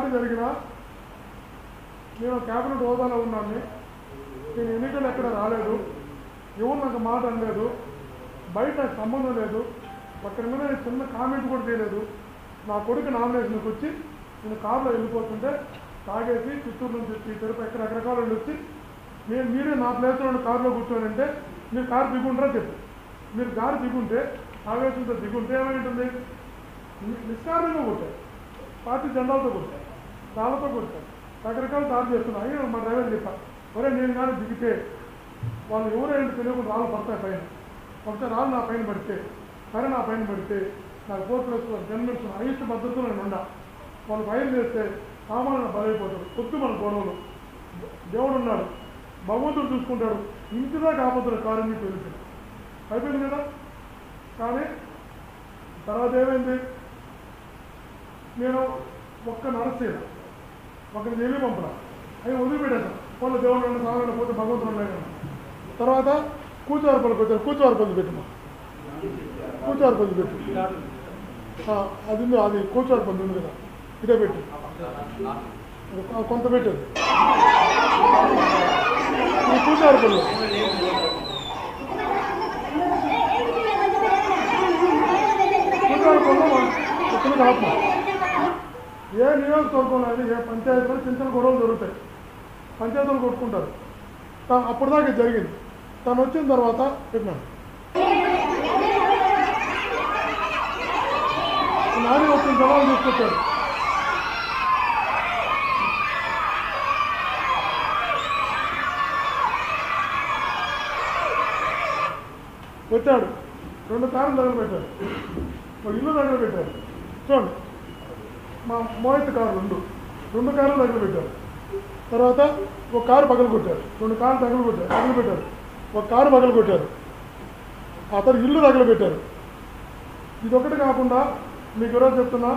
దాడి జరిగినా నేను క్యాబినెట్ హోదాలో ఉన్నాను, నేను ఎన్నికలు ఎక్కడ రాలేదు, ఎవరు నాకు మాట అనలేదు, బయట నాకు సంబంధం లేదు, ఒక్కరి మీద నేను చిన్న కామెంట్ కూడా చేయలేదు. నా కొడుకు నామినేషన్కి వచ్చి నేను కారులో వెళ్ళిపోతుంటే తాగేసి చిత్తూరు నుంచి తిరుపతి రకరకాల వచ్చి మీరే నా ప్లేస్లో కారులో కూర్చోనంటే మీరు కారు దిగుంటారా చెప్పు. మీరు కారు దిగుంటే ఆవేశంతో దిగుంటే ఏమైంటుంది? నిస్కారణంగా కొట్టారు, పార్టీ జెండాలతో కొట్టారు, రాళ్ళతో కొట్టారు, రకరకాల దాడి చేస్తున్నారు. అయినా మా డ్రైవర్ చెప్పారు, ఒరే నేను కానీ దిగితే వాళ్ళు ఎవరైనా తెలియకుండా రాళ్ళు పడతాయి పైన, ఒకసారి రాళ్ళు నా పైన పడితే సరే నా పైన పడితే నాకు 4+1 జన్మించు హైయెస్ట్ భద్రతలో నేను ఉండా. వాళ్ళు ఫైర్ చేస్తే సామాన్యులు బలైపోతాడు. కొద్ది మన గొడవలు, దేవుడు ఉన్నాడు, భగవంతుడు చూసుకుంటాడు. ఇంటిదా కాకపోతాడు కారు మీకు వెళ్ళిపోయింది, అయిపోయింది కదా. కానీ తర్వాత ఏమైంది, నేను ఒక్క నరసేన ఒకరిని వెళ్ళి పంపడా అవి వదిలిపెట్టాను. వాళ్ళ దేవుడు ఉన్న సామాన్యులు పోతే భగవంతుడు ఉన్నాడు. తర్వాత కూచారుపల్లికి వచ్చారు, కూచారుపల్లి పెట్టిమా, కూచారుపల్లి పెట్టు, అది ఉంది, అది కూచారుపల్లి ఉంది కదా, ఇదే పెట్టు, కొంత పెట్టేది ఈ కూచారుపల్లి. కూచారుపల్లిలో ఎక్కడ ఆత్మ ఏ నియోజకవర్గంలో అయితే ఏ పంచాయతీలో చిన్న చిన్న గొడవలు జరుగుతాయి, పంచాయతీలు కొట్టుకుంటారు. అప్పుడు దాకా జరిగింది. తను వచ్చిన తర్వాత చెప్పినాను, నాని వచ్చిన జవాబు తీసుకొచ్చాడు. వచ్చాడు, 2 కార్లు దగ్గర పెట్టారు, ఒక ఇల్లు దగ్గర పెట్టారు. చూడండి, మా మోహిత్ కారు 2 కార్లు దగ్గర పెట్టారు. తర్వాత ఒక కారు పగలు కొట్టారు, 2 కార్లు తగలు పెట్టారు, ఒక కారు పగలు కొట్టారు, అతను ఇల్లు తగలబెట్టారు. ఇదొకటి కాకుండా మీకు ఈరోజు చెప్తున్నా,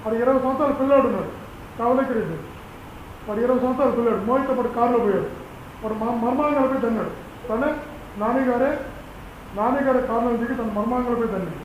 వాడు 20 సంవత్సరాల పిల్లాడు ఉన్నాడు, కావలేకి రెడ్డి, వాడు 20 సంవత్సరాల పిల్లాడు. మోహిత్ అప్పుడు కారులో పోయాడు, వాడు మర్మాంగాలపై తన్నాడు. తనే నాన్నగారే కారులో దిగి తన మర్మాంగాలపై తన్నాడు.